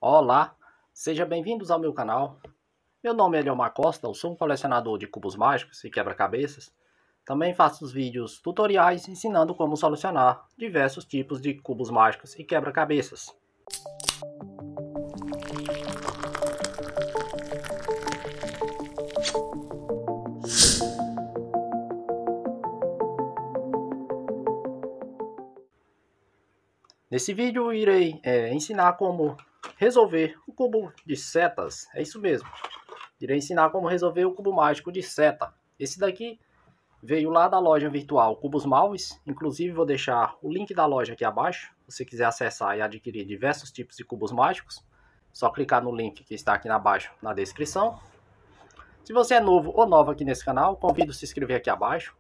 Olá, sejam bem-vindos ao meu canal. Meu nome é Eliomar Costa, eu sou um colecionador de cubos mágicos e quebra-cabeças. Também faço os vídeos tutoriais ensinando como solucionar diversos tipos de cubos mágicos e quebra-cabeças. Nesse vídeo eu irei ensinar como resolver o cubo de setas, é isso mesmo. Irei ensinar como resolver o cubo mágico de seta. Esse daqui veio lá da loja virtual Cubos Malves, inclusive vou deixar o link da loja aqui abaixo, se você quiser acessar e adquirir diversos tipos de cubos mágicos, só clicar no link que está aqui abaixo na descrição. Se você é novo ou nova aqui nesse canal, convido a se inscrever aqui abaixo,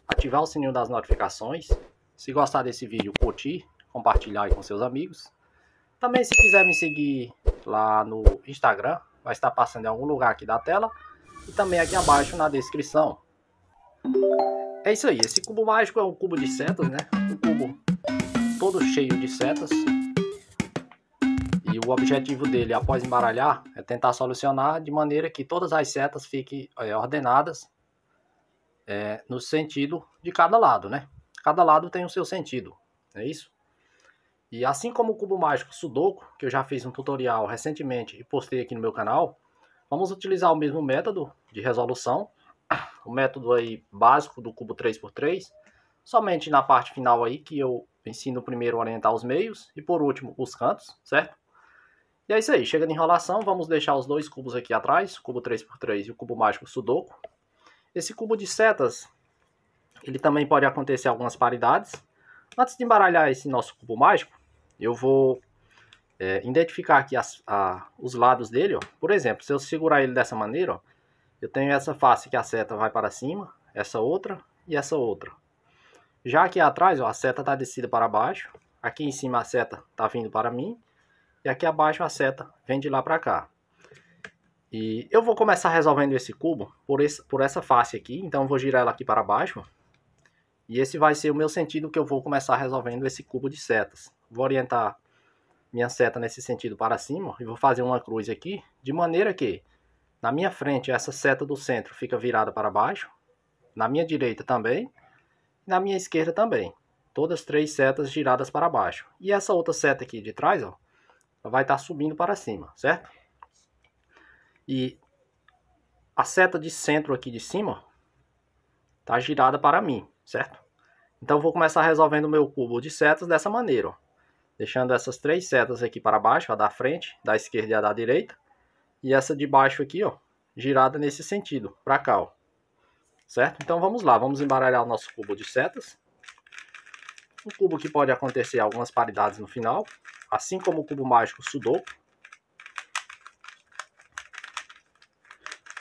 ativar o sininho das notificações, se gostar desse vídeo, curtir, compartilhar aí com seus amigos. Também se quiser me seguir lá no Instagram, vai estar passando em algum lugar aqui da tela e também aqui abaixo na descrição. É isso aí, esse cubo mágico é um cubo de setas, né? Um cubo todo cheio de setas. E o objetivo dele, após embaralhar, é tentar solucionar de maneira que todas as setas fiquem ordenadas no sentido de cada lado, né? Cada lado tem o seu sentido, é isso? E assim como o cubo mágico Sudoku, que eu já fiz um tutorial recentemente e postei aqui no meu canal, vamos utilizar o mesmo método de resolução, o método aí básico do cubo 3x3, somente na parte final aí que eu ensino primeiro a orientar os meios e por último os cantos, certo? E é isso aí, chega de enrolação, vamos deixar os dois cubos aqui atrás, o cubo 3x3 e o cubo mágico Sudoku. Esse cubo de setas, ele também pode acontecer algumas paridades. Antes de embaralhar esse nosso cubo mágico, eu vou identificar aqui os lados dele, ó. Por exemplo, se eu segurar ele dessa maneira, ó, eu tenho essa face que a seta vai para cima, essa outra e essa outra. Já aqui atrás, ó, a seta está descida para baixo, aqui em cima a seta está vindo para mim, e aqui abaixo a seta vem de lá para cá. E eu vou começar resolvendo esse cubo por essa face aqui, então eu vou girar ela aqui para baixo, e esse vai ser o meu sentido que eu vou começar resolvendo esse cubo de setas. Vou orientar minha seta nesse sentido para cima, e vou fazer uma cruz aqui, de maneira que na minha frente essa seta do centro fica virada para baixo, na minha direita também, e na minha esquerda também. Todas três setas giradas para baixo. E essa outra seta aqui de trás, ó, ela vai estar subindo para cima, certo? E a seta de centro aqui de cima está girada para mim, certo? Então eu vou começar resolvendo o meu cubo de setas dessa maneira, ó, deixando essas três setas aqui para baixo, a da frente, da esquerda e a da direita, e essa de baixo aqui, ó, girada nesse sentido, para cá, ó. Certo? Então vamos lá, vamos embaralhar o nosso cubo de setas. Um cubo que pode acontecer algumas paridades no final, assim como o cubo mágico Sudoku.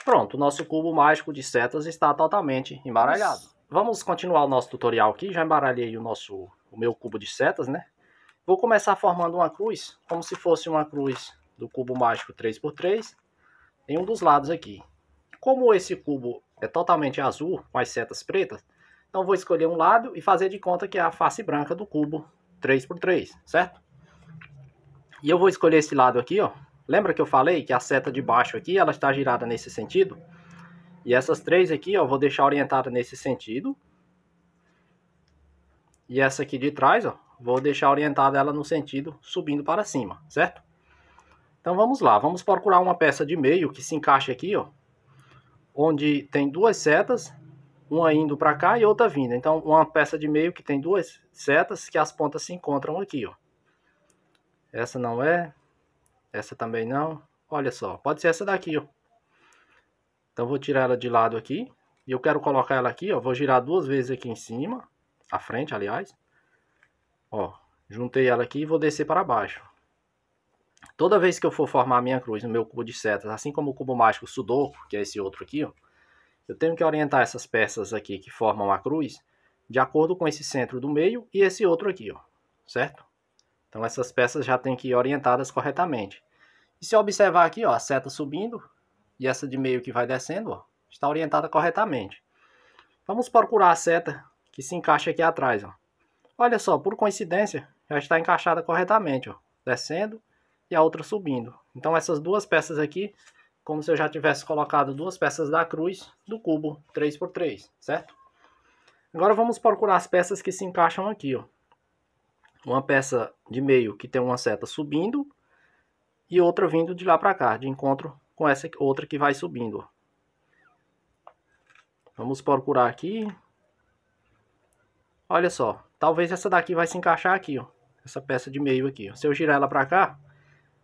Pronto, o nosso cubo mágico de setas está totalmente embaralhado. Vamos continuar o nosso tutorial aqui, já embaralhei o meu cubo de setas, né? Vou começar formando uma cruz, como se fosse uma cruz do cubo mágico 3x3, em um dos lados aqui. Como esse cubo é totalmente azul, com as setas pretas, então vou escolher um lado e fazer de conta que é a face branca do cubo 3x3, certo? E eu vou escolher esse lado aqui, ó. Lembra que eu falei que a seta de baixo aqui, ela está girada nesse sentido? E essas três aqui, ó, vou deixar orientada nesse sentido. E essa aqui de trás, ó, vou deixar orientada ela no sentido subindo para cima, certo? Então vamos lá, vamos procurar uma peça de meio que se encaixe aqui, ó, onde tem duas setas, uma indo para cá e outra vindo. Então uma peça de meio que tem duas setas que as pontas se encontram aqui, ó. Essa não é, essa também não. Olha só, pode ser essa daqui, ó. Então vou tirar ela de lado aqui e eu quero colocar ela aqui, ó. Vou girar duas vezes aqui em cima, à frente, aliás. Ó, juntei ela aqui e vou descer para baixo. Toda vez que eu for formar a minha cruz no meu cubo de setas, assim como o cubo mágico Sudoku, que é esse outro aqui, ó, eu tenho que orientar essas peças aqui que formam a cruz de acordo com esse centro do meio e esse outro aqui, ó, certo? Então essas peças já têm que ir orientadas corretamente. E se eu observar aqui, ó, a seta subindo e essa de meio que vai descendo, ó, está orientada corretamente. Vamos procurar a seta que se encaixa aqui atrás, ó. Olha só, por coincidência, já está encaixada corretamente, ó, descendo e a outra subindo. Então essas duas peças aqui, como se eu já tivesse colocado duas peças da cruz do cubo 3x3, certo? Agora vamos procurar as peças que se encaixam aqui, ó. Uma peça de meio que tem uma seta subindo e outra vindo de lá para cá, de encontro com essa outra que vai subindo, ó. Vamos procurar aqui. Olha só, talvez essa daqui vai se encaixar aqui, ó. Essa peça de meio aqui, ó. Se eu girar ela para cá,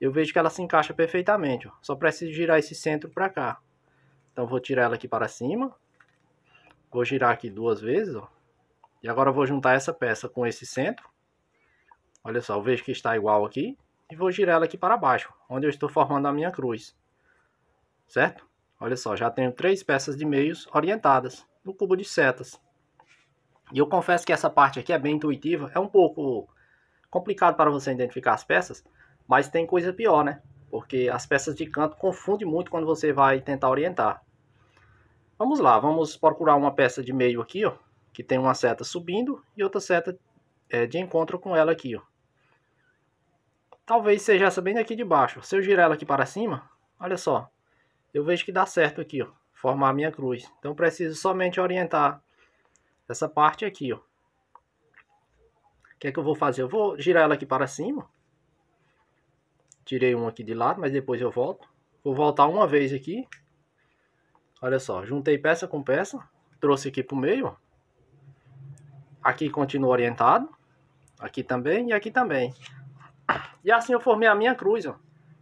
eu vejo que ela se encaixa perfeitamente, ó. Só preciso girar esse centro para cá. Então vou tirar ela aqui para cima. Vou girar aqui duas vezes, ó. E agora eu vou juntar essa peça com esse centro. Olha só, eu vejo que está igual aqui. E vou girar ela aqui para baixo, onde eu estou formando a minha cruz. Certo? Olha só, já tenho 3 peças de meios orientadas no cubo de setas. E eu confesso que essa parte aqui é bem intuitiva. É um pouco complicado para você identificar as peças, mas tem coisa pior, né? Porque as peças de canto confundem muito quando você vai tentar orientar. Vamos lá, vamos procurar uma peça de meio aqui, ó, que tem uma seta subindo e outra seta de encontro com ela aqui, ó. Talvez seja essa bem daqui de baixo. Se eu girar ela aqui para cima, olha só, eu vejo que dá certo aqui, ó, formar a minha cruz. Então preciso somente orientar essa parte aqui, ó. O que é que eu vou fazer? Eu vou girar ela aqui para cima. Tirei um aqui de lado, mas depois eu volto. Vou voltar uma vez aqui. Olha só, juntei peça com peça. Trouxe aqui para o meio, ó. Aqui continua orientado. Aqui também e aqui também. E assim eu formei a minha cruz, ó,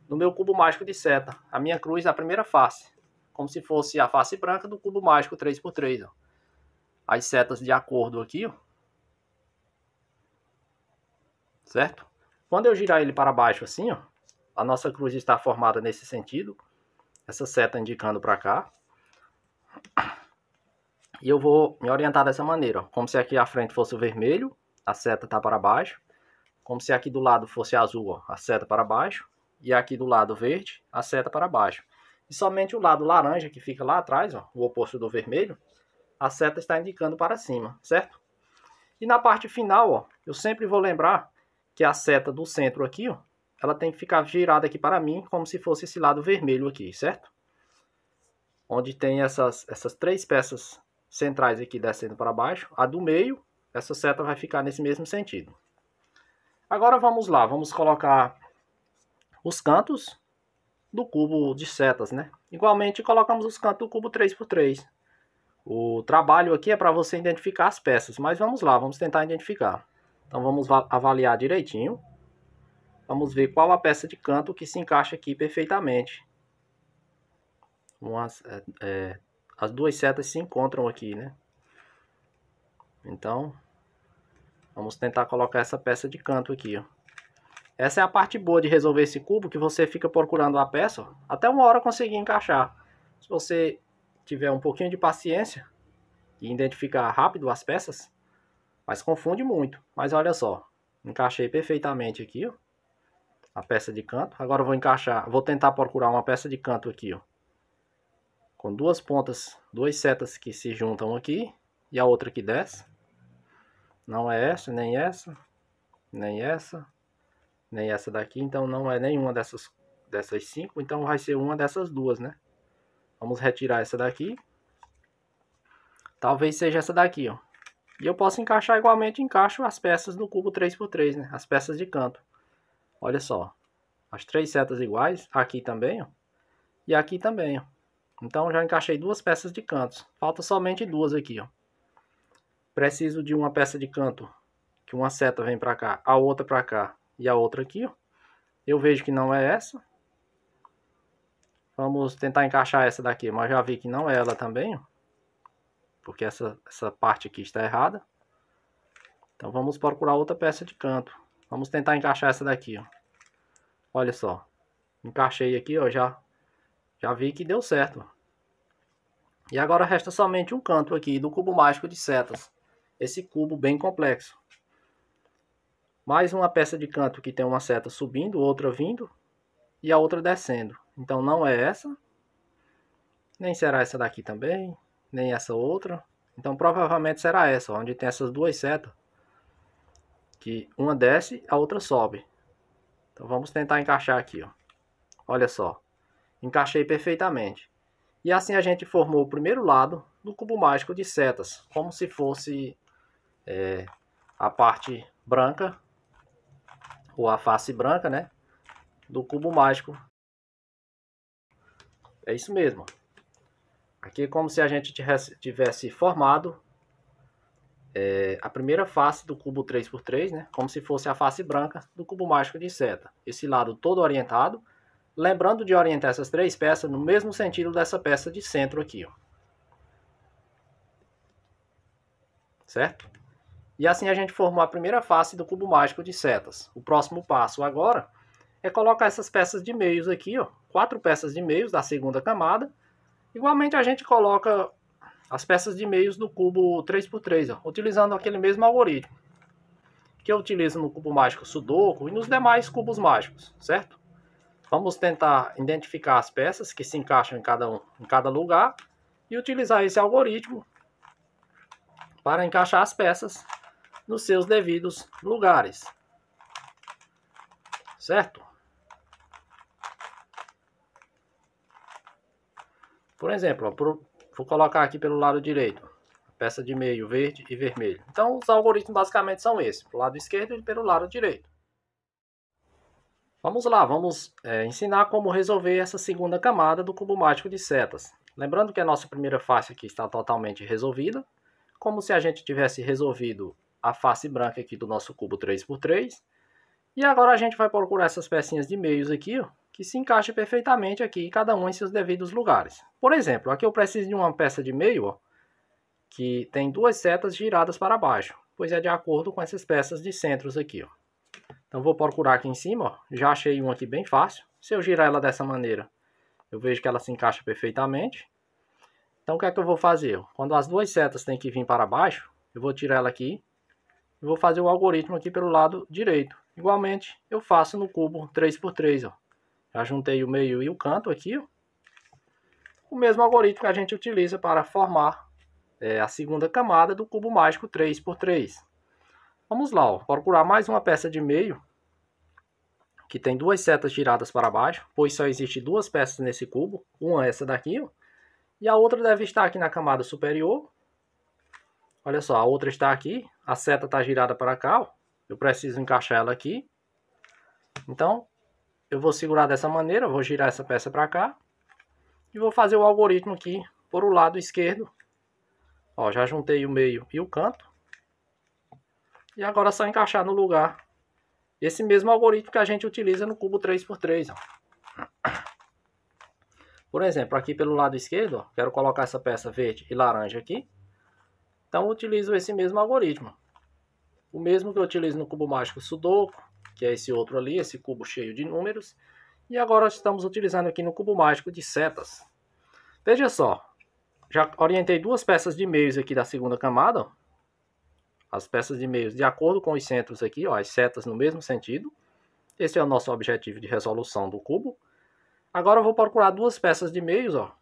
no meu cubo mágico de seta. A minha cruz é a primeira face. Como se fosse a face branca do cubo mágico 3x3, ó. As setas de acordo aqui, ó. Certo? Quando eu girar ele para baixo assim, ó, a nossa cruz está formada nesse sentido. Essa seta indicando para cá. E eu vou me orientar dessa maneira, ó. Como se aqui à frente fosse o vermelho, a seta está para baixo. Como se aqui do lado fosse azul, ó, a seta para baixo. E aqui do lado verde, a seta para baixo. E somente o lado laranja, que fica lá atrás, ó, o oposto do vermelho, a seta está indicando para cima, certo? E na parte final, ó, eu sempre vou lembrar que a seta do centro aqui, ó, ela tem que ficar virada aqui para mim, como se fosse esse lado vermelho aqui, certo? Onde tem essas 3 peças centrais aqui descendo para baixo. A do meio, essa seta vai ficar nesse mesmo sentido. Agora vamos lá, vamos colocar os cantos do cubo de setas, né? Igualmente colocamos os cantos do cubo 3x3. O trabalho aqui é para você identificar as peças, mas vamos lá, vamos tentar identificar. Então vamos avaliar direitinho. Vamos ver qual a peça de canto que se encaixa aqui perfeitamente. As duas setas se encontram aqui, né? Então, vamos tentar colocar essa peça de canto aqui, ó. Essa é a parte boa de resolver esse cubo, que você fica procurando a peça, ó, até uma hora conseguir encaixar. Se você tiver um pouquinho de paciência e identificar rápido as peças, mas confunde muito. Mas olha só, encaixei perfeitamente aqui, ó, a peça de canto. Agora eu vou encaixar, vou tentar procurar uma peça de canto aqui, ó, com duas pontas, duas setas que se juntam aqui e a outra que desce. Não é essa, nem essa, nem essa, nem essa daqui. Então não é nenhuma dessas 5, então vai ser uma dessas duas, né? Vamos retirar essa daqui. Talvez seja essa daqui, ó. E eu posso encaixar igualmente, encaixo as peças do cubo 3x3, né? As peças de canto. Olha só, as 3 setas iguais, aqui também, ó. E aqui também, ó. Então já encaixei 2 peças de cantos. Falta somente 2 aqui, ó. Preciso de uma peça de canto, que uma seta vem para cá, a outra para cá e a outra aqui, ó. Eu vejo que não é essa. Vamos tentar encaixar essa daqui, mas já vi que não é ela também, ó. Porque essa parte aqui está errada. Então vamos procurar outra peça de canto. Vamos tentar encaixar essa daqui, ó. Olha só. Encaixei aqui, ó, já vi que deu certo. E agora resta somente um canto aqui do cubo mágico de setas. Esse cubo bem complexo. Mais uma peça de canto que tem uma seta subindo, outra vindo e a outra descendo. Então não é essa. Nem será essa daqui também. Nem essa outra. Então provavelmente será essa, onde tem essas duas setas. Que uma desce, a outra sobe. Então vamos tentar encaixar aqui, ó. Olha só, encaixei perfeitamente. E assim a gente formou o primeiro lado do cubo mágico de setas, como se fosse a parte branca, ou a face branca, né, do cubo mágico. É isso mesmo. Aqui é como se a gente tivesse formado a primeira face do cubo 3x3, né, como se fosse a face branca do cubo mágico de seta. Esse lado todo orientado, lembrando de orientar essas três peças no mesmo sentido dessa peça de centro aqui, ó. Certo? E assim a gente formou a primeira face do cubo mágico de setas. O próximo passo agora é colocar essas peças de meios aqui, ó, 4 peças de meios da segunda camada. Igualmente a gente coloca as peças de meios do cubo 3x3, ó, utilizando aquele mesmo algoritmo que eu utilizo no cubo mágico Sudoku e nos demais cubos mágicos, certo? Vamos tentar identificar as peças que se encaixam em cada lugar e utilizar esse algoritmo para encaixar as peças nos seus devidos lugares, certo? Por exemplo, ó, vou colocar aqui pelo lado direito, peça de meio verde e vermelho. Então os algoritmos basicamente são esses, pelo lado esquerdo e pelo lado direito. Vamos lá, vamos ensinar como resolver essa segunda camada do cubo mágico de setas. Lembrando que a nossa primeira face aqui está totalmente resolvida, como se a gente tivesse resolvido a face branca aqui do nosso cubo 3x3. E agora a gente vai procurar essas pecinhas de meios aqui, ó, que se encaixem perfeitamente aqui, cada um em seus devidos lugares. Por exemplo, aqui eu preciso de uma peça de meio, ó, que tem duas setas giradas para baixo, pois é de acordo com essas peças de centros aqui, ó. Então vou procurar aqui em cima, ó, já achei uma aqui bem fácil. Se eu girar ela dessa maneira, eu vejo que ela se encaixa perfeitamente. Então o que é que eu vou fazer? Quando as duas setas têm que vir para baixo, eu vou tirar ela aqui e vou fazer o algoritmo aqui pelo lado direito. Igualmente eu faço no cubo 3x3, ó. Já juntei o meio e o canto aqui, ó. O mesmo algoritmo que a gente utiliza para formar a segunda camada do cubo mágico 3x3. Vamos lá, ó, procurar mais uma peça de meio que tem duas setas giradas para baixo, pois só existe duas peças nesse cubo, uma é essa daqui, ó, e a outra deve estar aqui na camada superior. Olha só, a outra está aqui, a seta está girada para cá, ó. Eu preciso encaixar ela aqui. Então, eu vou segurar dessa maneira, vou girar essa peça para cá e vou fazer o algoritmo aqui por o lado esquerdo. Ó, já juntei o meio e o canto. E agora é só encaixar no lugar esse mesmo algoritmo que a gente utiliza no cubo 3x3. Ó. Por exemplo, aqui pelo lado esquerdo, ó, quero colocar essa peça verde e laranja aqui. Então eu utilizo esse mesmo algoritmo. O mesmo que eu utilizo no cubo mágico Sudoku, que é esse outro ali, esse cubo cheio de números. E agora estamos utilizando aqui no cubo mágico de setas. Veja só, já orientei duas peças de meios aqui da segunda camada, ó. As peças de meios de acordo com os centros aqui, ó, as setas no mesmo sentido. Esse é o nosso objetivo de resolução do cubo. Agora eu vou procurar duas peças de meios, ó,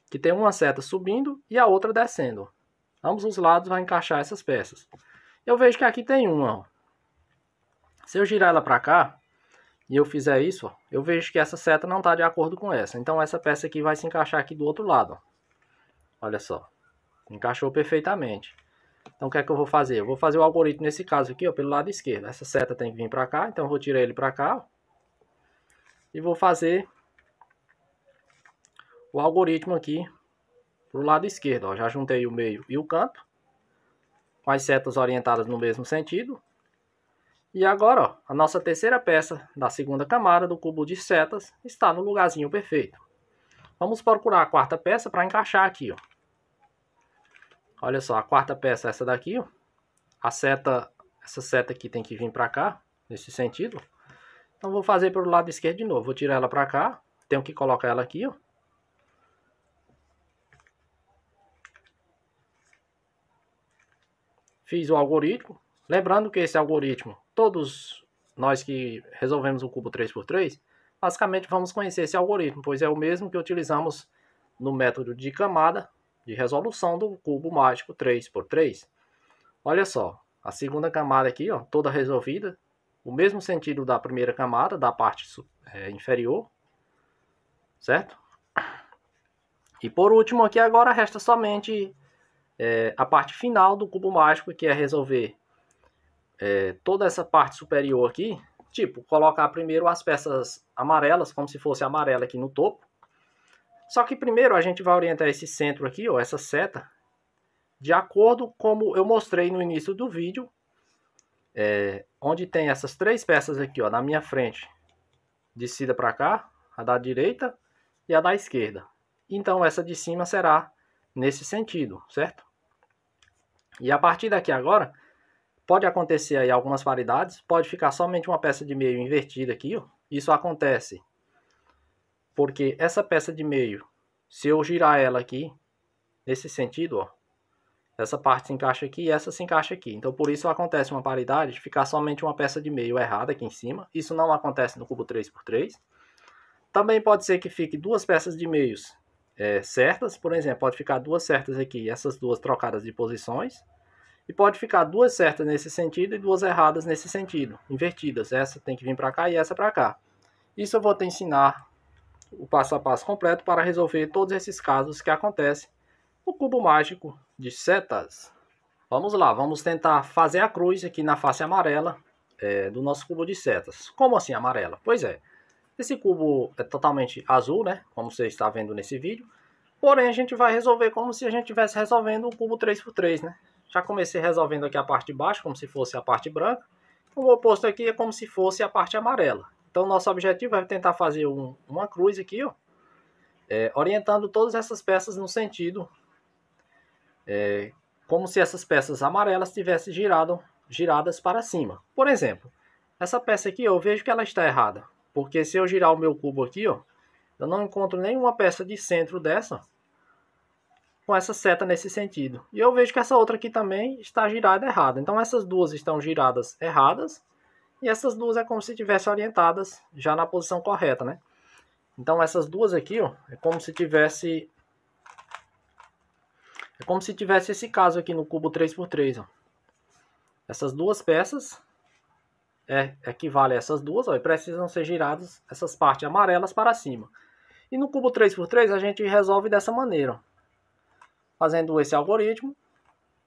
que tem uma seta subindo e a outra descendo. Ambos os lados vai encaixar essas peças. Eu vejo que aqui tem uma, ó. Se eu girar ela para cá e eu fizer isso, ó, eu vejo que essa seta não está de acordo com essa. Então essa peça aqui vai se encaixar aqui do outro lado, ó. Olha só, encaixou perfeitamente. Então o que é que eu vou fazer? Eu vou fazer o algoritmo nesse caso aqui, ó, pelo lado esquerdo. Essa seta tem que vir para cá, então eu vou tirar ele para cá, ó, e vou fazer o algoritmo aqui pro lado esquerdo, ó. Já juntei o meio e o canto, com as setas orientadas no mesmo sentido. E agora, ó, a nossa terceira peça da segunda camada do cubo de setas está no lugarzinho perfeito. Vamos procurar a quarta peça para encaixar aqui, ó. Olha só, a quarta peça é essa daqui, ó. Essa seta aqui tem que vir para cá, nesse sentido. Então vou fazer pelo lado esquerdo de novo. Vou tirar ela para cá, tenho que colocar ela aqui, ó. Fiz o algoritmo. Lembrando que esse algoritmo, todos nós que resolvemos o cubo 3x3, basicamente vamos conhecer esse algoritmo, pois é o mesmo que utilizamos no método de camada de resolução do cubo mágico 3x3. Olha só, a segunda camada aqui, ó, toda resolvida. o mesmo sentido da primeira camada, da parte inferior, certo? E por último aqui agora resta somente a parte final do cubo mágico, que é resolver toda essa parte superior aqui, tipo, colocar primeiro as peças amarelas, como se fosse amarela aqui no topo. Só que primeiro a gente vai orientar esse centro aqui, ó, essa seta, de acordo como eu mostrei no início do vídeo, onde tem essas três peças aqui, ó, na minha frente, descida para cá, a da direita e a da esquerda. Então essa de cima será nesse sentido, certo? E a partir daqui agora, pode acontecer aí algumas variedades, pode ficar somente uma peça de meio invertida aqui, ó. Isso acontece porque essa peça de meio, se eu girar ela aqui, nesse sentido, ó, essa parte se encaixa aqui e essa se encaixa aqui. Então por isso acontece uma paridade de ficar somente uma peça de meio errada aqui em cima. Isso não acontece no cubo 3x3. Também pode ser que fique duas peças de meios certas, por exemplo, pode ficar duas certas aqui, essas duas trocadas de posições. E pode ficar duas certas nesse sentido e duas erradas nesse sentido, invertidas. Essa tem que vir para cá e essa para cá. Isso eu vou te ensinar o passo a passo completo para resolver todos esses casos que acontecem no cubo mágico de setas. Vamos lá, vamos tentar fazer a cruz aqui na face amarela do nosso cubo de setas. Como assim amarela? Pois é, esse cubo é totalmente azul, né? Como você está vendo nesse vídeo. Porém, a gente vai resolver como se a gente estivesse resolvendo um cubo 3x3, né? Já comecei resolvendo aqui a parte de baixo, como se fosse a parte branca. O oposto aqui é como se fosse a parte amarela. Então, nosso objetivo é tentar fazer uma cruz aqui, ó, orientando todas essas peças no sentido, como se essas peças amarelas tivessem giradas para cima. Por exemplo, essa peça aqui, eu vejo que ela está errada. Porque se eu girar o meu cubo aqui, ó, eu não encontro nenhuma peça de centro dessa com essa seta nesse sentido. E eu vejo que essa outra aqui também está girada errada. Então essas duas estão giradas erradas e essas duas é como se estivessem orientadas já na posição correta, né? Então essas duas aqui, ó, é como se tivesse esse caso aqui no cubo 3x3, ó. Essas duas peças equivalem a essas duas, ó, e precisam ser giradas essas partes amarelas para cima. E no cubo 3x3 a gente resolve dessa maneira, ó, fazendo esse algoritmo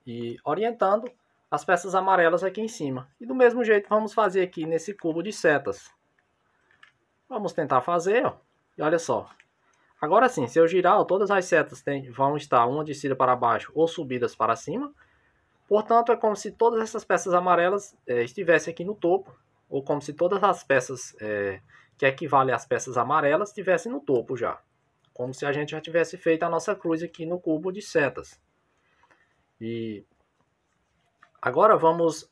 e orientando as peças amarelas aqui em cima. E do mesmo jeito vamos fazer aqui nesse cubo de setas. Vamos tentar fazer, ó, e olha só. Agora sim, se eu girar, ó, todas as setas vão estar uma descida para baixo ou subidas para cima. Portanto, é como se todas essas peças amarelas estivessem aqui no topo, ou como se todas as peças que equivalem às peças amarelas estivessem no topo já. Como se a gente já tivesse feito a nossa cruz aqui no cubo de setas. E agora vamos,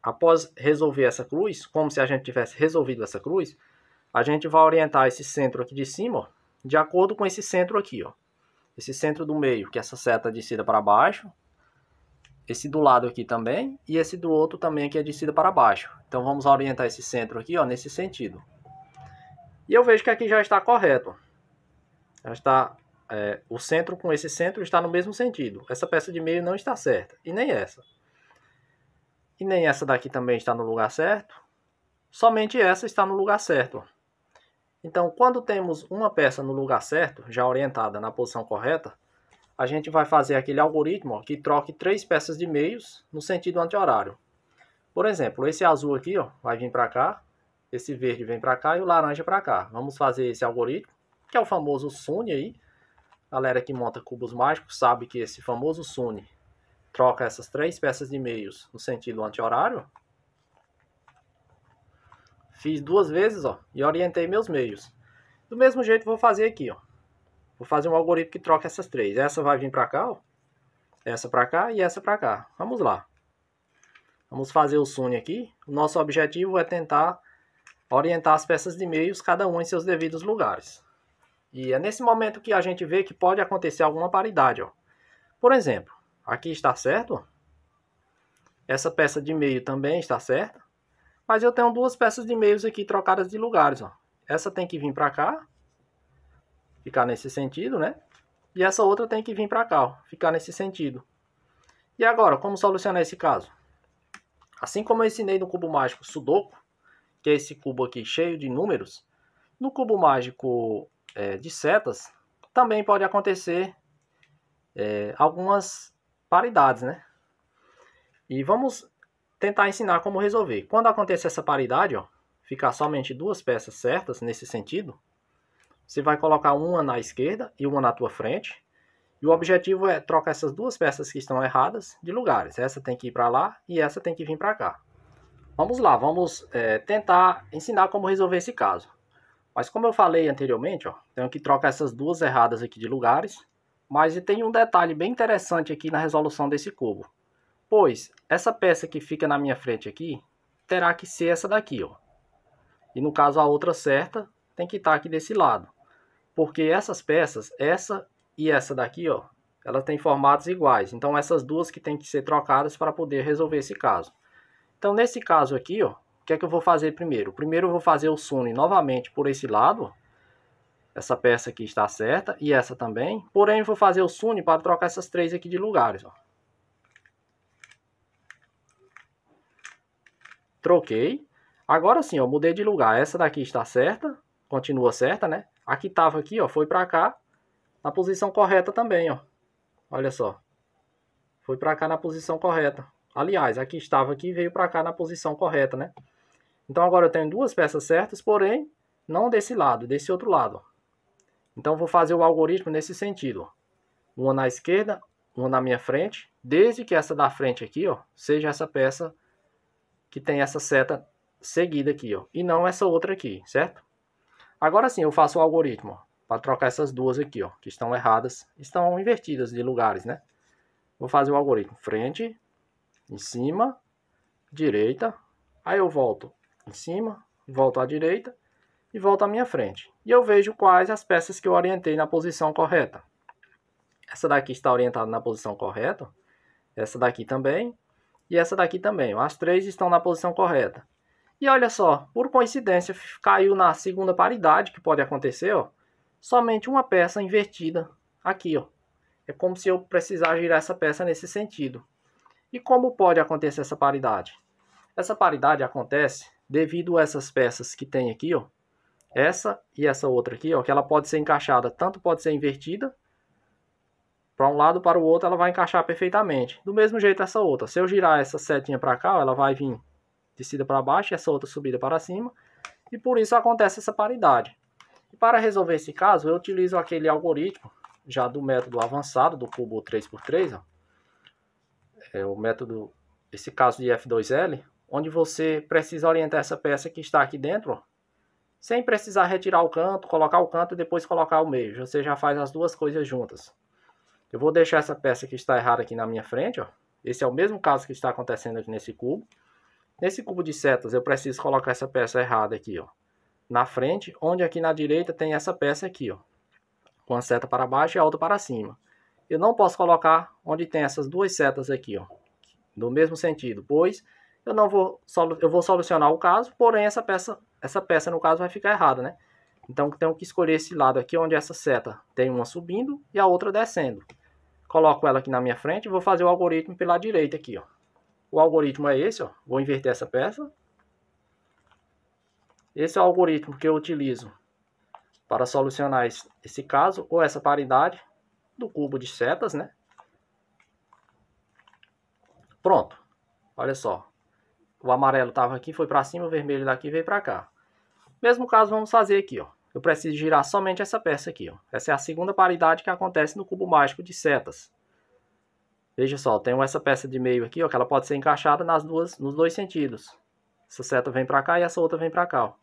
após resolver essa cruz, como se a gente tivesse resolvido essa cruz, a gente vai orientar esse centro aqui de cima, ó, de acordo com esse centro aqui, ó. Esse centro do meio, que é essa seta descida para baixo. Esse do lado aqui também, e esse do outro também que é descida para baixo. Então vamos orientar esse centro aqui, ó, nesse sentido. E eu vejo que aqui já está correto. Já está, o centro com esse centro está no mesmo sentido. Essa peça de meio não está certa, e nem essa. E nem essa daqui também está no lugar certo. Somente essa está no lugar certo. Então, quando temos uma peça no lugar certo, já orientada na posição correta, a gente vai fazer aquele algoritmo, ó, que troque três peças de meios no sentido anti-horário. Por exemplo, esse azul aqui, ó, vai vir para cá, esse verde vem para cá e o laranja para cá. Vamos fazer esse algoritmo, que é o famoso SUNY aí. A galera que monta cubos mágicos sabe que esse famoso SUNY troca essas três peças de meios no sentido anti-horário. Fiz duas vezes, ó, e orientei meus meios. Do mesmo jeito vou fazer aqui, ó. Vou fazer um algoritmo que troca essas três. Essa vai vir para cá, ó. Essa para cá e essa para cá. Vamos lá. Vamos fazer o SUNY aqui. O nosso objetivo é tentar orientar as peças de meios, cada uma em seus devidos lugares. E é nesse momento que a gente vê que pode acontecer alguma paridade, ó. Por exemplo, aqui está certo, ó. Essa peça de meio também está certa. Mas eu tenho duas peças de meios aqui trocadas de lugares, ó. Essa tem que vir para cá, ficar nesse sentido, né? E essa outra tem que vir para cá, ó, ficar nesse sentido. E agora, como solucionar esse caso? Assim como eu ensinei no cubo mágico Sudoku, que é esse cubo aqui cheio de números, no cubo mágico de setas, também pode acontecer algumas paridades, né? E vamos tentar ensinar como resolver. Quando acontecer essa paridade, ó, ficar somente duas peças certas nesse sentido, você vai colocar uma na esquerda e uma na tua frente. E o objetivo é trocar essas duas peças que estão erradas de lugares. Essa tem que ir para lá e essa tem que vir para cá. Vamos lá, vamos tentar ensinar como resolver esse caso. Mas como eu falei anteriormente, ó, tenho que trocar essas duas erradas aqui de lugares. Mas tem um detalhe bem interessante aqui na resolução desse cubo. Pois essa peça que fica na minha frente aqui, terá que ser essa daqui, ó. E no caso a outra certa, tem que estar aqui desse lado. Porque essas peças, essa e essa daqui, ó, elas têm formatos iguais. Então essas duas que tem que ser trocadas para poder resolver esse caso. Então nesse caso aqui, ó, o que é que eu vou fazer primeiro? Primeiro eu vou fazer o sune novamente por esse lado, ó. Essa peça aqui está certa e essa também. Porém eu vou fazer o sune para trocar essas três aqui de lugares, ó. Troquei. Agora sim, ó, mudei de lugar. Essa daqui está certa, continua certa, né? A que estava aqui, ó, foi para cá, na posição correta também, ó. Olha só. Foi para cá na posição correta. Aliás, aqui estava aqui e veio para cá na posição correta, né? Então agora eu tenho duas peças certas, porém não desse lado, desse outro lado, ó. Então vou fazer o algoritmo nesse sentido, ó. Uma na esquerda, uma na minha frente, desde que essa da frente aqui, ó, seja essa peça que tem essa seta seguida aqui, ó, e não essa outra aqui, certo? Agora sim, eu faço o algoritmo para trocar essas duas aqui, ó, que estão erradas, estão invertidas de lugares, né? Vou fazer o algoritmo frente, em cima, direita, aí eu volto em cima, volto à direita e volto à minha frente. E eu vejo quais as peças que eu orientei na posição correta. Essa daqui está orientada na posição correta, essa daqui também, e essa daqui também. As três estão na posição correta. E olha só, por coincidência, caiu na segunda paridade que pode acontecer, ó, somente uma peça invertida aqui, ó. É como se eu precisar girar essa peça nesse sentido. E como pode acontecer essa paridade? Essa paridade acontece devido a essas peças que tem aqui, ó, essa e essa outra aqui, ó, que ela pode ser encaixada, tanto pode ser invertida, para um lado para o outro ela vai encaixar perfeitamente. Do mesmo jeito essa outra. Se eu girar essa setinha para cá, ela vai vir descida para baixo e essa outra subida para cima. E por isso acontece essa paridade. E para resolver esse caso, eu utilizo aquele algoritmo já do método avançado, do cubo 3x3. Ó. É o método, esse caso de F2L, onde você precisa orientar essa peça que está aqui dentro, ó, sem precisar retirar o canto, colocar o canto e depois colocar o meio. Você já faz as duas coisas juntas. Eu vou deixar essa peça que está errada aqui na minha frente, ó. Esse é o mesmo caso que está acontecendo aqui nesse cubo. Nesse cubo de setas, eu preciso colocar essa peça errada aqui, ó, na frente, onde aqui na direita tem essa peça aqui, ó, com a seta para baixo e a outra para cima. Eu não posso colocar onde tem essas duas setas aqui, ó, no mesmo sentido, pois eu vou solucionar o caso, porém essa peça no caso vai ficar errada, né? Então tenho que escolher esse lado aqui, onde essa seta tem uma subindo e a outra descendo. Coloco ela aqui na minha frente e vou fazer o algoritmo pela direita aqui, ó. O algoritmo é esse, ó. Vou inverter essa peça. Esse é o algoritmo que eu utilizo para solucionar esse caso, ou essa paridade do cubo de setas, né? Pronto. Olha só. O amarelo estava aqui, foi para cima, o vermelho daqui veio para cá. Mesmo caso, vamos fazer aqui, ó. Eu preciso girar somente essa peça aqui, ó. Essa é a segunda paridade que acontece no cubo mágico de setas. Veja só, tenho essa peça de meio aqui, ó, que ela pode ser encaixada nos dois sentidos. Essa seta vem para cá e essa outra vem para cá, ó.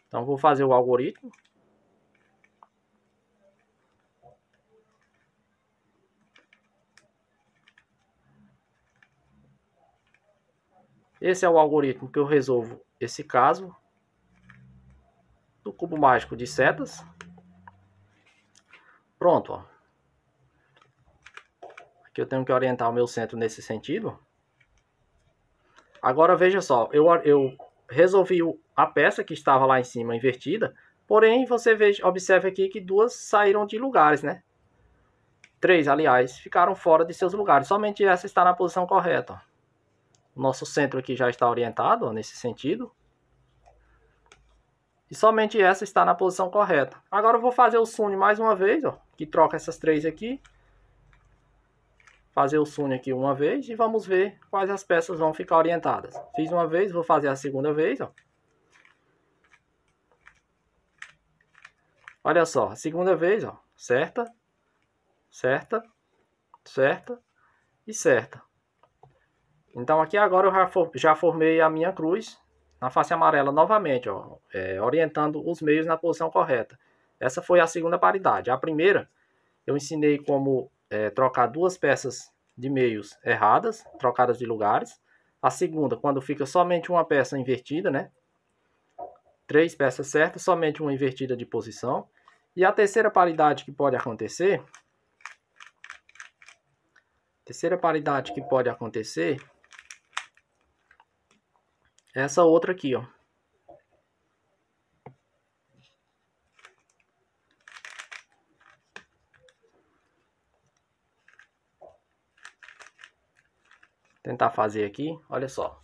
Então vou fazer o algoritmo. Esse é o algoritmo que eu resolvo esse caso do cubo mágico de setas. Pronto, ó. Aqui eu tenho que orientar o meu centro nesse sentido. Agora veja só, eu resolvi a peça que estava lá em cima invertida, porém você observe aqui que duas saíram de lugares, né? Três, aliás, ficaram fora de seus lugares. Somente essa está na posição correta. Ó. O nosso centro aqui já está orientado, ó, nesse sentido. E somente essa está na posição correta. Agora eu vou fazer o Sune mais uma vez, ó, que troca essas três aqui. Fazer o Sune aqui uma vez e vamos ver quais as peças vão ficar orientadas. Fiz uma vez, vou fazer a segunda vez, ó. Olha só, a segunda vez, ó, certa, certa, certa e certa. Então aqui agora eu já formei a minha cruz na face amarela novamente, ó, orientando os meios na posição correta. Essa foi a segunda paridade. A primeira, eu ensinei como trocar duas peças de meios erradas, trocadas de lugares. A segunda, quando fica somente uma peça invertida, né? 3 peças certas, somente uma invertida de posição. E a terceira paridade que pode acontecer, é essa outra aqui, ó. Tentar fazer aqui, olha só.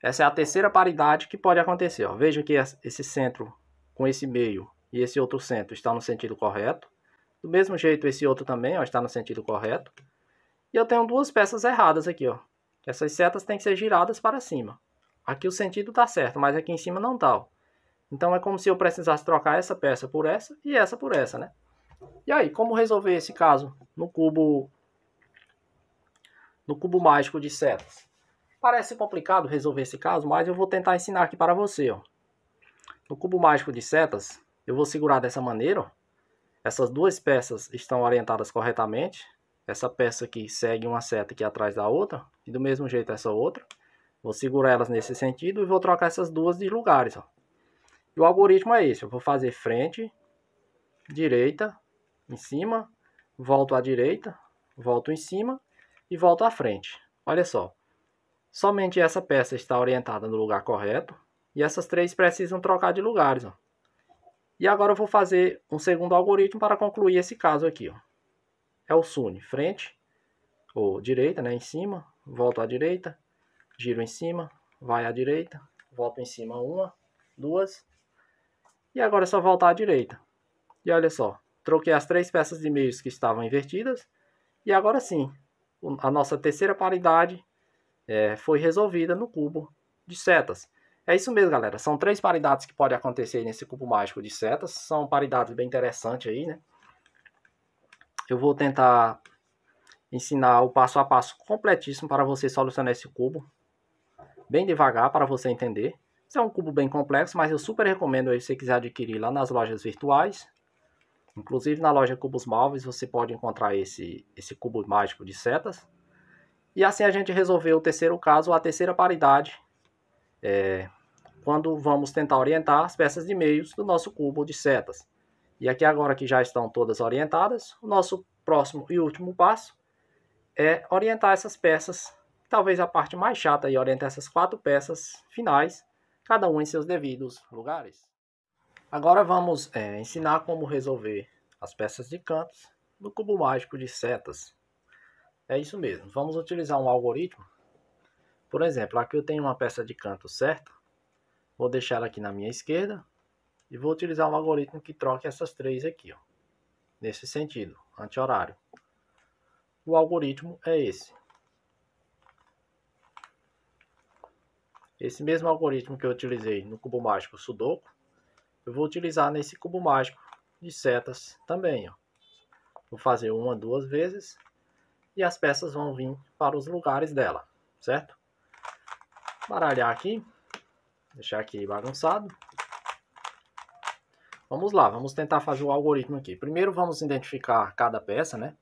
Essa é a terceira paridade que pode acontecer, ó. Veja que esse centro com esse meio e esse outro centro está no sentido correto. Do mesmo jeito, esse outro também, ó, está no sentido correto. E eu tenho duas peças erradas aqui, ó. Essas setas têm que ser giradas para cima. Aqui o sentido está certo, mas aqui em cima não está, ó. Então é como se eu precisasse trocar essa peça por essa e essa por essa, né? E aí, como resolver esse caso no cubo mágico de setas? Parece complicado resolver esse caso, mas eu vou tentar ensinar aqui para você, ó. No cubo mágico de setas, eu vou segurar dessa maneira, ó. Essas duas peças estão orientadas corretamente. Essa peça aqui segue uma seta aqui atrás da outra, e do mesmo jeito essa outra. Vou segurar elas nesse sentido e vou trocar essas duas de lugares, ó. E o algoritmo é esse, eu vou fazer frente, direita, em cima, volto à direita, volto em cima e volto à frente. Olha só. Somente essa peça está orientada no lugar correto. E essas três precisam trocar de lugares, ó. E agora eu vou fazer um segundo algoritmo para concluir esse caso aqui, ó. É o Sune. Frente, ou direita, né? Em cima, volto à direita, giro em cima, vai à direita, volto em cima uma, duas. E agora é só voltar à direita. E olha só, troquei as três peças de meios que estavam invertidas. E agora sim, a nossa terceira paridade foi resolvida no cubo de setas. É isso mesmo, galera. São 3 paridades que podem acontecer nesse cubo mágico de setas. São paridades bem interessantes aí, né? Eu vou tentar ensinar o passo a passo completíssimo para você solucionar esse cubo. Bem devagar para você entender. Esse é um cubo bem complexo, mas eu super recomendo aí se você quiser adquirir lá nas lojas virtuais. Inclusive na loja Cubos Móveis você pode encontrar esse cubo mágico de setas. E assim a gente resolveu o terceiro caso, a terceira paridade, quando vamos tentar orientar as peças de meios do nosso cubo de setas. E aqui agora que já estão todas orientadas, o nosso próximo e último passo é orientar essas peças, talvez a parte mais chata, e orientar essas 4 peças finais, cada uma em seus devidos lugares. Agora vamos ensinar como resolver as peças de cantos no cubo mágico de setas. É isso mesmo, vamos utilizar um algoritmo. Por exemplo, aqui eu tenho uma peça de canto certa. Vou deixar ela aqui na minha esquerda. E vou utilizar um algoritmo que troque essas 3 aqui, ó. Nesse sentido, anti-horário. O algoritmo é esse. Esse mesmo algoritmo que eu utilizei no cubo mágico Sudoku, eu vou utilizar nesse cubo mágico de setas também, ó. Vou fazer uma, 2 vezes. E as peças vão vir para os lugares dela, certo? Baralhar aqui. Deixar aqui bagunçado. Vamos lá, vamos tentar fazer o algoritmo aqui. Primeiro vamos identificar cada peça, né?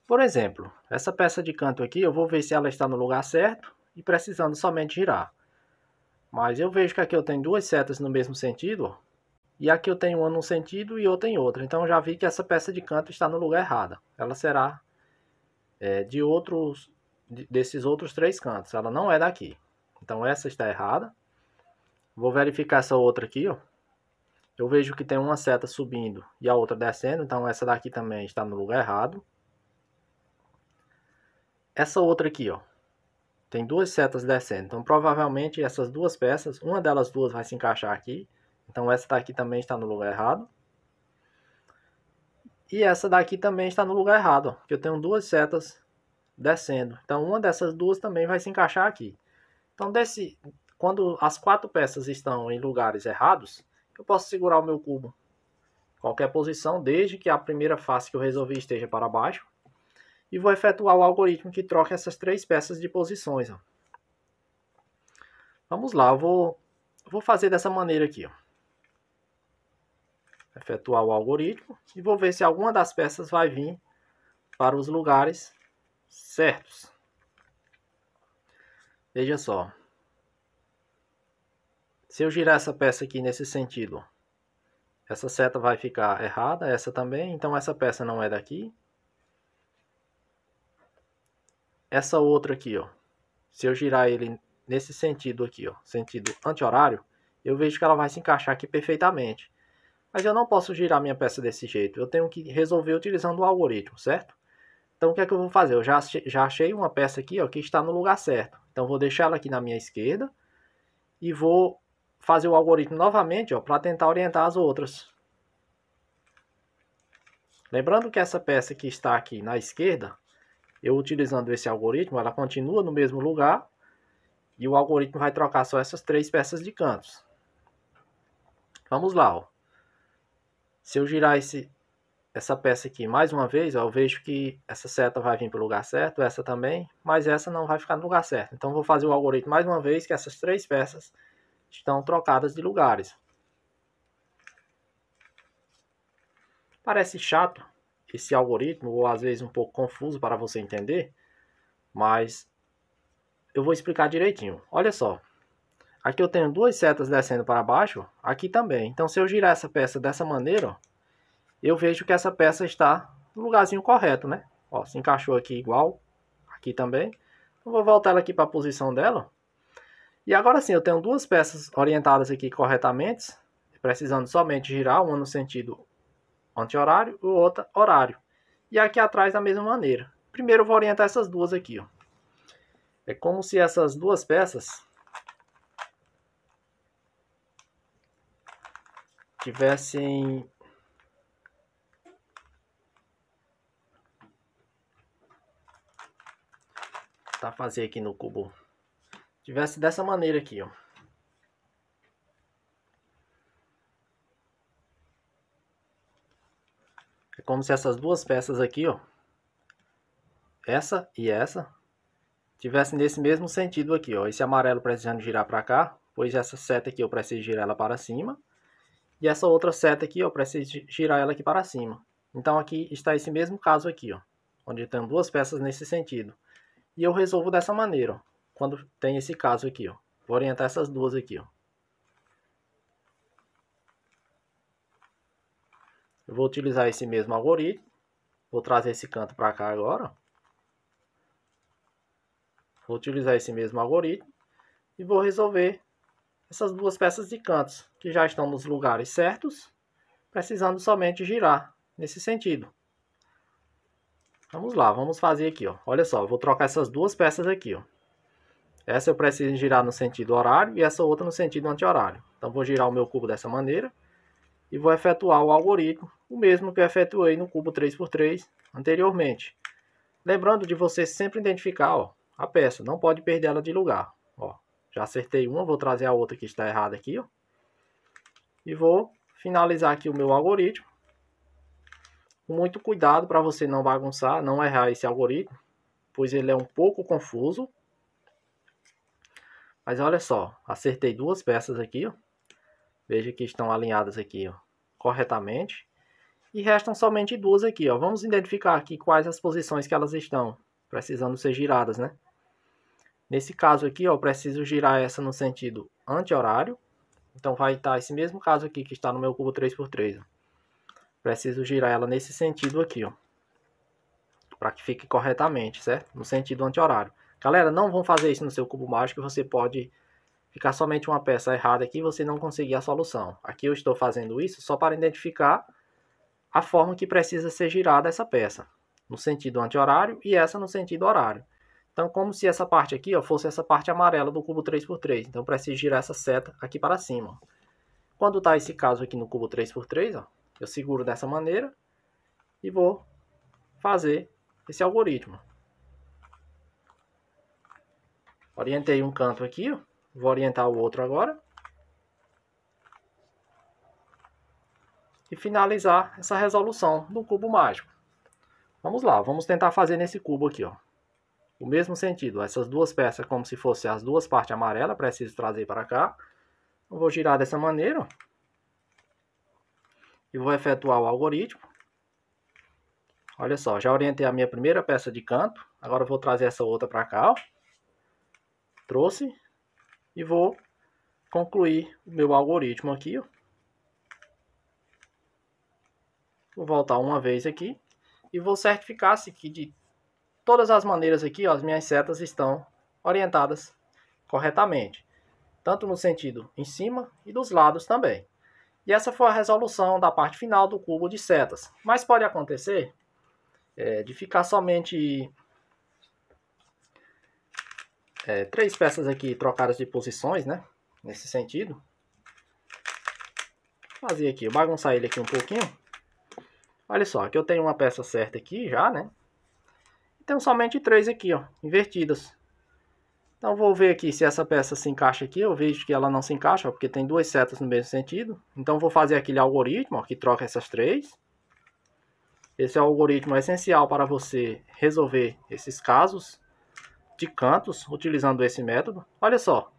Por exemplo, essa peça de canto aqui, eu vou ver se ela está no lugar certo e precisando somente girar. Mas eu vejo que aqui eu tenho 2 setas no mesmo sentido, ó, e aqui eu tenho uma num sentido e outra em outro. Então eu já vi que essa peça de canto está no lugar errado. Ela será desses outros 3 cantos. Ela não é daqui. Então essa está errada. Vou verificar essa outra aqui, ó. Eu vejo que tem uma seta subindo e a outra descendo, então essa daqui também está no lugar errado. Essa outra aqui, ó, tem 2 setas descendo, então provavelmente essas 2 peças, uma delas duas vai se encaixar aqui Então essa daqui também está no lugar errado. E essa daqui também está no lugar errado, ó, porque eu tenho duas setas descendo. Então uma dessas duas também vai se encaixar aqui. Então quando as 4 peças estão em lugares errados, eu posso segurar o meu cubo em qualquer posição, desde que a primeira face que eu resolvi esteja para baixo. E vou efetuar o algoritmo que troca essas 3 peças de posições. Ó. Vamos lá, eu vou fazer dessa maneira aqui. Ó. Efetuar o algoritmo e vou ver se alguma das peças vai vir para os lugares certos. Veja só. Se eu girar essa peça aqui nesse sentido, essa seta vai ficar errada, essa também, então essa peça não é daqui. Essa outra aqui, ó, se eu girar ele nesse sentido aqui, ó, sentido anti-horário, eu vejo que ela vai se encaixar aqui perfeitamente. Mas eu não posso girar minha peça desse jeito, eu tenho que resolver utilizando o algoritmo, certo? Então o que é que eu vou fazer? Eu já achei uma peça aqui, ó, que está no lugar certo. Então vou deixar ela aqui na minha esquerda e vou fazer o algoritmo novamente, ó, para tentar orientar as outras. Lembrando que essa peça que está aqui na esquerda, eu utilizando esse algoritmo, ela continua no mesmo lugar e o algoritmo vai trocar só essas 3 peças de cantos. Vamos lá, ó. Se eu girar essa peça aqui mais uma vez, ó, eu vejo que essa seta vai vir para o lugar certo, essa também, mas essa não vai ficar no lugar certo. Então vou fazer o algoritmo mais uma vez, que essas 3 peças estão trocadas de lugares. Parece chato esse algoritmo, ou às vezes um pouco confuso para você entender, mas eu vou explicar direitinho. Olha só, aqui eu tenho 2 setas descendo para baixo, aqui também. Então se eu girar essa peça dessa maneira, ó, eu vejo que essa peça está no lugarzinho correto, né? Ó, se encaixou aqui igual, aqui também. Então vou voltar ela aqui para a posição dela. E agora sim, eu tenho 2 peças orientadas aqui corretamente, precisando somente girar, uma no sentido anti-horário e outra horário. E aqui atrás da mesma maneira. Primeiro eu vou orientar essas duas aqui, ó. É como se essas 2 peças tivessem fazer aqui no cubo. Tivesse dessa maneira aqui, ó. É como se essas 2 peças aqui, ó, essa e essa, tivessem nesse mesmo sentido aqui, ó. Esse amarelo precisando girar para cá, pois essa seta aqui eu preciso girar ela para cima. E essa outra seta aqui, eu preciso girar ela aqui para cima. Então aqui está esse mesmo caso aqui, ó, onde tem 2 peças nesse sentido. E eu resolvo dessa maneira, ó, quando tem esse caso aqui, ó. Vou orientar essas duas aqui, ó. Eu vou utilizar esse mesmo algoritmo. Vou trazer esse canto para cá agora. Vou utilizar esse mesmo algoritmo e vou resolver essas 2 peças de cantos que já estão nos lugares certos, precisando somente girar nesse sentido. Vamos lá, vamos fazer aqui, ó. Olha só, eu vou trocar essas 2 peças aqui, ó. Essa eu preciso girar no sentido horário e essa outra no sentido anti-horário. Então vou girar o meu cubo dessa maneira e vou efetuar o algoritmo, o mesmo que eu efetuei no cubo 3x3 anteriormente. Lembrando de você sempre identificar, ó, a peça, não pode perder ela de lugar. Ó, já acertei uma, vou trazer a outra que está errada aqui, ó. E vou finalizar aqui o meu algoritmo. Com muito cuidado para você não bagunçar, não errar esse algoritmo, pois ele é um pouco confuso. Mas olha só, acertei 2 peças aqui, ó. Veja que estão alinhadas aqui, ó, corretamente. E restam somente 2 aqui, ó. Vamos identificar aqui quais as posições que elas estão precisando ser giradas, né? Nesse caso aqui, ó, eu preciso girar essa no sentido anti-horário. Então vai estar esse mesmo caso aqui que está no meu cubo 3x3. Ó. Preciso girar ela nesse sentido aqui, ó. Para que fique corretamente, certo? No sentido anti-horário. Galera, não vão fazer isso no seu cubo mágico, você pode ficar somente uma peça errada aqui e você não conseguir a solução. Aqui eu estou fazendo isso só para identificar a forma que precisa ser girada essa peça, no sentido anti-horário e essa no sentido horário. Então, como se essa parte aqui, ó, fosse essa parte amarela do cubo 3x3. Então, eu preciso girar essa seta aqui para cima. Quando tá esse caso aqui no cubo 3x3, ó, eu seguro dessa maneira e vou fazer esse algoritmo. Orientei um canto aqui, ó. Vou orientar o outro agora. E finalizar essa resolução do cubo mágico. Vamos lá, vamos tentar fazer nesse cubo aqui, ó. O mesmo sentido, essas duas peças como se fossem as duas partes amarelas, preciso trazer para cá. Eu vou girar dessa maneira, ó. E vou efetuar o algoritmo. Olha só, já orientei a minha primeira peça de canto. Agora eu vou trazer essa outra para cá, ó. Trouxe. E vou concluir o meu algoritmo aqui, ó. Vou voltar uma vez aqui. E vou certificar-se que de todas as maneiras aqui, ó, as minhas setas estão orientadas corretamente. Tanto no sentido em cima e dos lados também. E essa foi a resolução da parte final do cubo de setas. Mas pode acontecer de ficar somente 3 peças aqui trocadas de posições, né? Nesse sentido. Vou fazer aqui, bagunçar ele aqui um pouquinho. Olha só, aqui eu tenho uma peça certa aqui já, né? E tenho somente 3 aqui, ó, invertidas. Então vou ver aqui se essa peça se encaixa aqui. Eu vejo que ela não se encaixa, ó, porque tem 2 setas no mesmo sentido. Então vou fazer aquele algoritmo, ó, que troca essas 3. Esse é o algoritmo essencial para você resolver esses casos de cantos utilizando esse método. Olha só.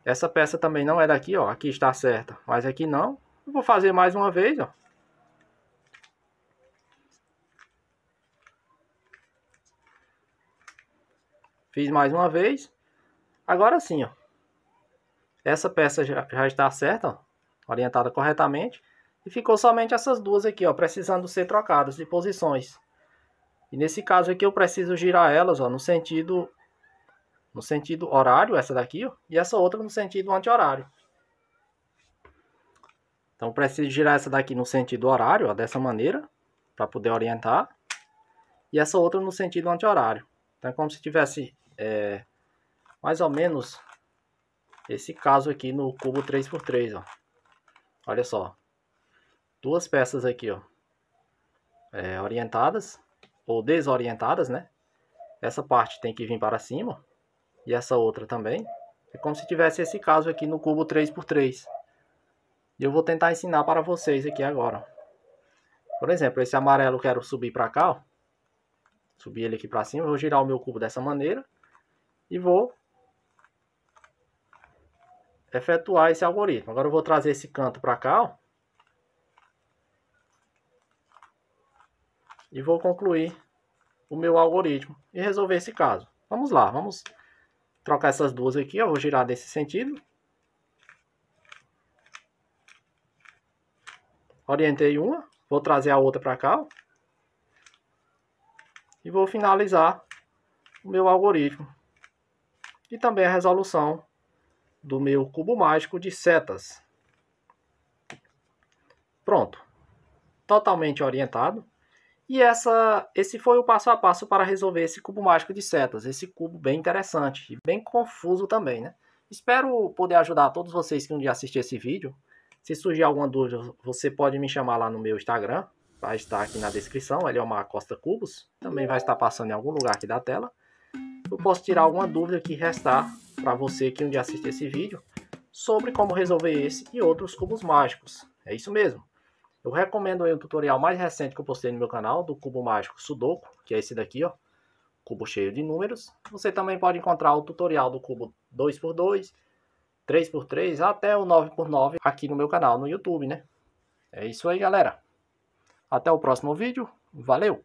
Essa peça também não é daqui, ó. Aqui está certa, mas aqui não. Eu vou fazer mais uma vez, ó. Fiz mais uma vez. Agora sim, ó. Essa peça já está certa, ó, orientada corretamente. E ficou somente essas duas aqui, ó, precisando ser trocadas de posições. E nesse caso aqui eu preciso girar elas, ó, no sentido horário, essa daqui, ó, e essa outra no sentido anti-horário. Então eu preciso girar essa daqui no sentido horário, ó, dessa maneira, para poder orientar. E essa outra no sentido anti-horário. Então é como se tivesse mais ou menos esse caso aqui no cubo 3x3, ó. Olha só. 2 peças aqui, ó, orientadas ou desorientadas, né? Essa parte tem que vir para cima e essa outra também. É como se tivesse esse caso aqui no cubo 3x3. E eu vou tentar ensinar para vocês aqui agora. Por exemplo, esse amarelo eu quero subir para cá, ó. Subir ele aqui para cima. Eu vou girar o meu cubo dessa maneira e vou efetuar esse algoritmo. Agora eu vou trazer esse canto para cá, ó. E vou concluir o meu algoritmo e resolver esse caso. Vamos lá, vamos trocar essas duas aqui. Eu vou girar desse sentido. Orientei uma, vou trazer a outra para cá, ó. E vou finalizar o meu algoritmo. E também a resolução do meu cubo mágico de setas. Pronto. Totalmente orientado. E esse foi o passo a passo para resolver esse cubo mágico de setas. Esse cubo bem interessante e bem confuso também, né? Espero poder ajudar todos vocês que um dia assistir esse vídeo. Se surgir alguma dúvida, você pode me chamar lá no meu Instagram. Vai estar aqui na descrição, Eliomar Costa Cubos. Também vai estar passando em algum lugar aqui da tela. Eu posso tirar alguma dúvida que restar para você que um dia assistir esse vídeo sobre como resolver esse e outros cubos mágicos. É isso mesmo. Eu recomendo aí o tutorial mais recente que eu postei no meu canal, do cubo mágico Sudoku, que é esse daqui, ó. Cubo cheio de números. Você também pode encontrar o tutorial do cubo 2x2, 3x3, até o 9x9 aqui no meu canal no YouTube, né? É isso aí, galera. Até o próximo vídeo. Valeu!